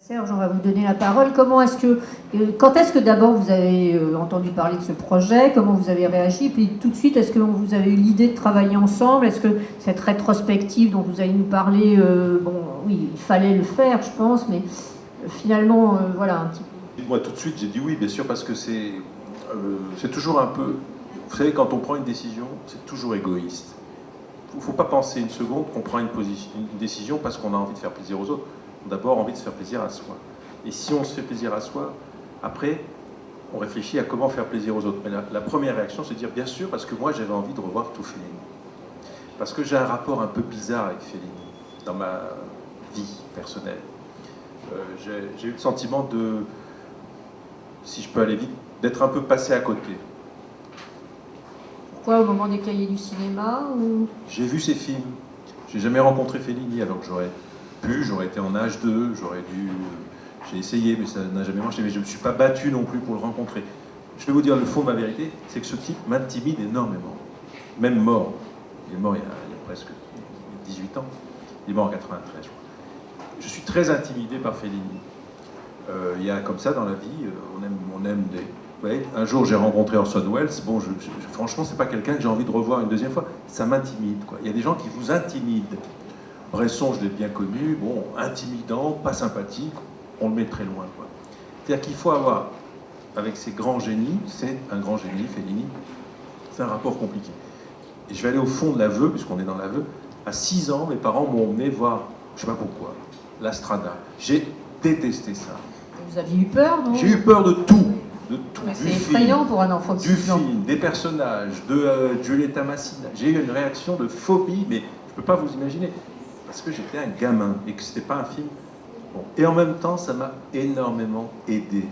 Serge, on va vous donner la parole. Quand est-ce que d'abord vous avez entendu parler de ce projet? Comment vous avez réagi? Puis tout de suite, est-ce que vous avez eu l'idée de travailler ensemble? Est-ce que cette rétrospective dont vous allez nous parler, oui, il fallait le faire, je pense, mais finalement, voilà un petit peu. Moi, tout de suite, j'ai dit oui, bien sûr, parce que c'est toujours un peu... Vous savez, quand on prend une décision, c'est toujours égoïste. Il ne faut pas penser une seconde qu'on prend une décision parce qu'on a envie de faire plaisir aux autres. On a d'abord envie de se faire plaisir à soi. Et si on se fait plaisir à soi, après, on réfléchit à comment faire plaisir aux autres. Mais la première réaction, c'est de dire bien sûr, parce que moi, j'avais envie de revoir tout Fellini. Parce que j'ai un rapport un peu bizarre avec Fellini dans ma vie personnelle. J'ai eu le sentiment de, si je peux aller vite, d'être un peu passé à côté. Pourquoi, au moment des cahiers du cinéma ou... J'ai vu ces films. J'ai jamais rencontré Fellini, alors que j'aurais été en âge 2, j'ai essayé, mais ça n'a jamais marché, mais je ne me suis pas battu non plus pour le rencontrer. Je vais vous dire le fond de ma vérité, c'est que ce type m'intimide énormément. Même mort. Il est mort il y a presque 18 ans. Il est mort en 93, je crois. Je suis très intimidé par Fellini. Il y a comme ça dans la vie, on aime des... Vous voyez, un jour j'ai rencontré Orson Welles, bon, franchement c'est pas quelqu'un que j'ai envie de revoir une deuxième fois, ça m'intimide, quoi. Il y a des gens qui vous intimident. Bresson, je l'ai bien connu, bon, intimidant, pas sympathique, on le met très loin, quoi. C'est-à-dire qu'il faut avoir, avec ces grands génies, c'est un grand génie, Fellini, c'est un rapport compliqué. Et je vais aller au fond de l'aveu, puisqu'on est dans l'aveu. À 6 ans, mes parents m'ont emmené voir, je sais pas pourquoi, La Strada. J'ai détesté ça. Vous aviez eu peur, non? J'ai eu peur de tout. C'est effrayant pour un enfant de 6 ans. Du film, des personnages, de Giulietta Massina. J'ai eu une réaction de phobie, mais je ne peux pas vous imaginer. Parce que j'étais un gamin et que ce n'était pas un film. Bon. Et en même temps, ça m'a énormément aidé.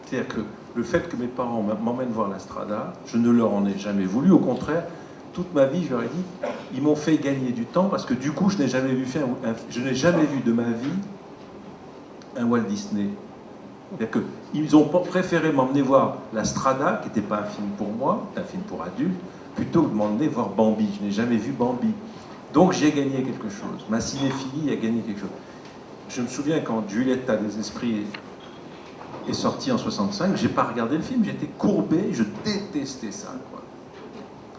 C'est-à-dire que le fait que mes parents m'emmènent voir La Strada, je ne leur en ai jamais voulu. Au contraire, toute ma vie, je leur ai dit, ils m'ont fait gagner du temps parce que du coup, je n'ai jamais vu de ma vie un Walt Disney. C'est-à-dire qu'ils ont préféré m'emmener voir La Strada, qui n'était pas un film pour moi, un film pour adultes, plutôt que de m'emmener voir Bambi. Je n'ai jamais vu Bambi. Donc j'ai gagné quelque chose. Ma cinéphilie a gagné quelque chose. Je me souviens quand Giulietta des Esprits est sorti en 65, j'ai pas regardé le film, j'étais courbé, je détestais ça, quoi.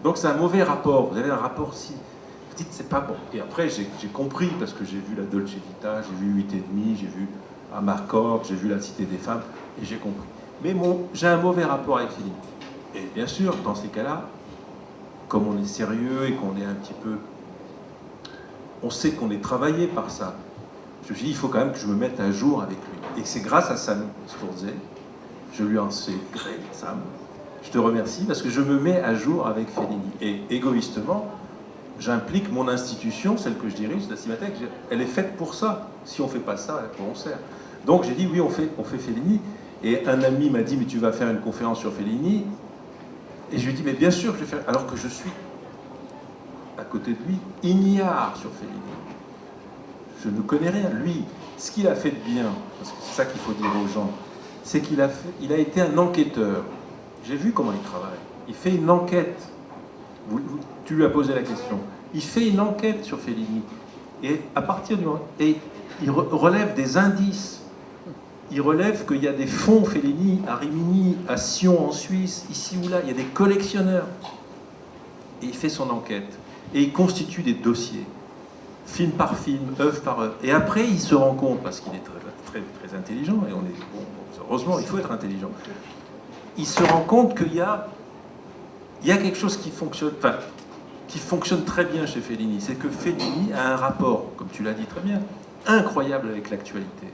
Donc c'est un mauvais rapport. Vous avez un rapport si... Vous dites, c'est pas bon. Et après, j'ai compris, parce que j'ai vu La Dolce Vita, j'ai vu 8 et demi, j'ai vu Amarcord, j'ai vu La Cité des Femmes, et j'ai compris. Mais j'ai un mauvais rapport avec Fellini. Et bien sûr, dans ces cas-là, comme on est sérieux et qu'on est un petit peu... On sait qu'on est travaillé par ça. Je me suis dit, il faut quand même que je me mette à jour avec lui. Et c'est grâce à Sam Sturze, je lui en sais gré, Sam, je te remercie, parce que je me mets à jour avec Fellini. Et égoïstement, j'implique mon institution, celle que je dirige, la Cinémathèque, elle est faite pour ça. Si on ne fait pas ça, à quoi on sert? Donc j'ai dit, oui, on fait Fellini. Et un ami m'a dit, mais tu vas faire une conférence sur Fellini. Et je lui ai dit, mais bien sûr que je vais faire, alors que je suis à côté de lui, ignare sur Fellini. Je ne connais rien. Lui, ce qu'il a fait de bien, parce que c'est ça qu'il faut dire aux gens, c'est qu'il a été un enquêteur. J'ai vu comment il travaille. Il fait une enquête. Tu lui as posé la question. Il fait une enquête sur Fellini. Et à partir du moment... Et il relève des indices. Il relève qu'il y a des fonds Fellini à Rimini, à Sion en Suisse, ici ou là. Il y a des collectionneurs. Et il fait son enquête. Et il constitue des dossiers. Film par film, œuvre par œuvre. Et après, il se rend compte, parce qu'il est très, très, très intelligent, et heureusement, il faut être intelligent. Il se rend compte qu'il y a quelque chose qui fonctionne très bien chez Fellini. C'est que Fellini a un rapport, comme tu l'as dit très bien, incroyable avec l'actualité.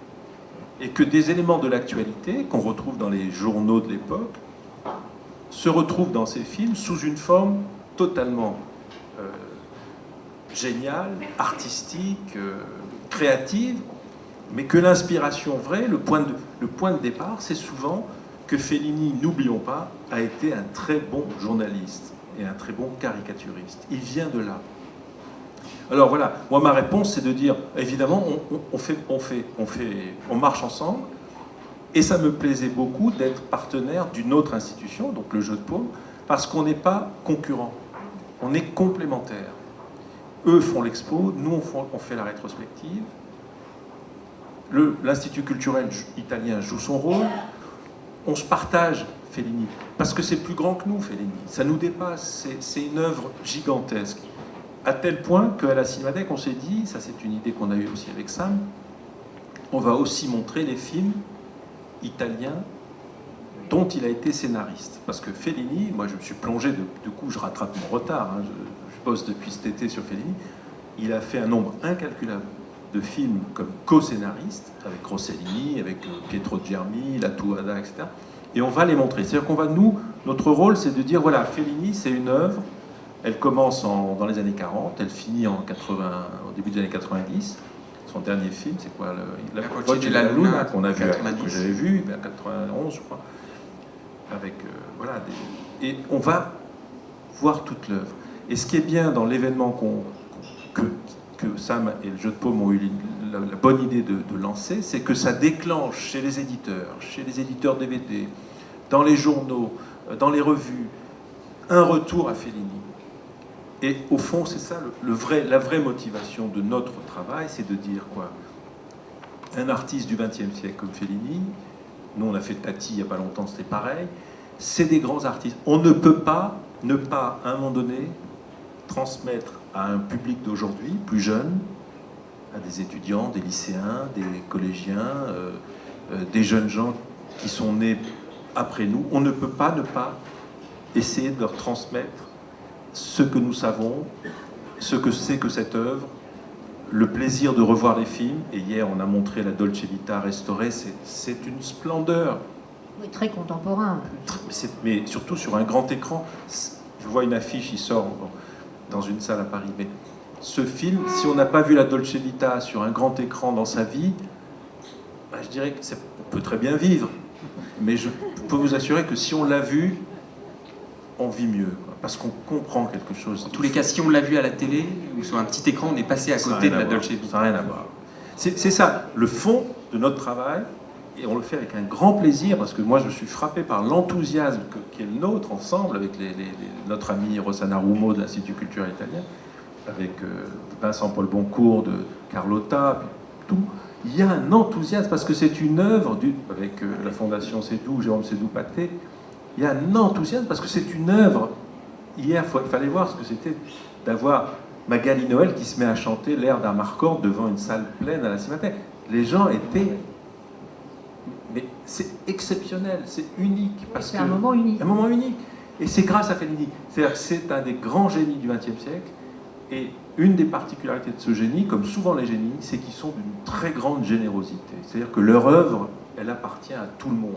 Et que des éléments de l'actualité, qu'on retrouve dans les journaux de l'époque, se retrouvent dans ses films sous une forme totalement géniale, artistique, créative, mais que l'inspiration vraie, le point de départ, c'est souvent que Fellini, n'oublions pas, a été un très bon journaliste et un très bon caricaturiste. Il vient de là. Alors voilà, moi ma réponse c'est de dire, évidemment, on marche ensemble, et ça me plaisait beaucoup d'être partenaire d'une autre institution, donc le Jeu de Paume, parce qu'on n'est pas concurrents, on est complémentaires. Eux font l'expo, nous on fait la rétrospective. l'Institut culturel italien joue son rôle, on se partage Fellini, parce que c'est plus grand que nous, Fellini, ça nous dépasse, c'est une œuvre gigantesque, à tel point qu'à la Cinémathèque, on s'est dit, ça c'est une idée qu'on a eue aussi avec Sam, on va aussi montrer les films italiens dont il a été scénariste. Parce que Fellini, moi je me suis plongé, du coup je rattrape mon retard, hein, je bosse depuis cet été sur Fellini, il a fait un nombre incalculable de films comme co-scénariste, avec Rossellini, avec Pietro Germi, La Tuada, etc. Et on va les montrer. C'est-à-dire qu'on va, nous, notre rôle, c'est de dire, voilà, Fellini, c'est une œuvre, elle commence dans les années 40, elle finit au début des années 90. Son dernier film, c'est quoi La Voce della Luna qu'on a vu, que j'avais vu, en 91, je crois. Avec, voilà, et on va voir toute l'œuvre. Et ce qui est bien dans l'événement que Sam et le Jeu de Paume ont eu la bonne idée de lancer, c'est que ça déclenche chez les éditeurs DVD, dans les journaux, dans les revues, un retour à Fellini. Et au fond, c'est ça la vraie motivation de notre travail, c'est de dire quoi? Un artiste du XXe siècle comme Fellini, nous on a fait Tati il n'y a pas longtemps, c'était pareil, c'est des grands artistes. On ne peut pas ne pas, à un moment donné, transmettre à un public d'aujourd'hui, plus jeune, à des étudiants, des lycéens, des collégiens, des jeunes gens qui sont nés après nous, on ne peut pas ne pas essayer de leur transmettre ce que nous savons, ce que c'est que cette œuvre, le plaisir de revoir les films. Et hier, on a montré la Dolce Vita restaurée, c'est une splendeur. Oui, très contemporain. Mais surtout sur un grand écran. Je vois une affiche, il sort dans une salle à Paris. Mais ce film, si on n'a pas vu la Dolce Vita sur un grand écran dans sa vie, ben, je dirais qu'on peut très bien vivre. Mais je peux vous assurer que si on l'a vu, on vit mieux, quoi, parce qu'on comprend quelque chose. En tous les cas, si on l'a vu à la télé ou sur un petit écran, on est passé à côté de la Dolce Vita. Ça n'a rien à voir. C'est ça, le fond de notre travail, et on le fait avec un grand plaisir, parce que moi je suis frappé par l'enthousiasme qui est le nôtre, ensemble, avec notre ami Rossana Rumo de l'Institut culturel italien, avec Vincent Paul Boncourt de Carlotta, tout. Il y a un enthousiasme, parce que c'est une œuvre, avec la Fondation Sédou, Jérôme Sédou-Pacté, il y a un enthousiasme, parce que c'est une œuvre. Hier, il fallait voir ce que c'était d'avoir Magali Noël qui se met à chanter l'air d'Amarcord devant une salle pleine à la Cinémathèque. Les gens étaient... Mais c'est exceptionnel, c'est unique. C'est un moment unique. Un moment unique. Et c'est grâce à Fellini. C'est-à-dire que c'est un des grands génies du XXe siècle. Et une des particularités de ce génie, comme souvent les génies, c'est qu'ils sont d'une très grande générosité. C'est-à-dire que leur œuvre, elle appartient à tout le monde.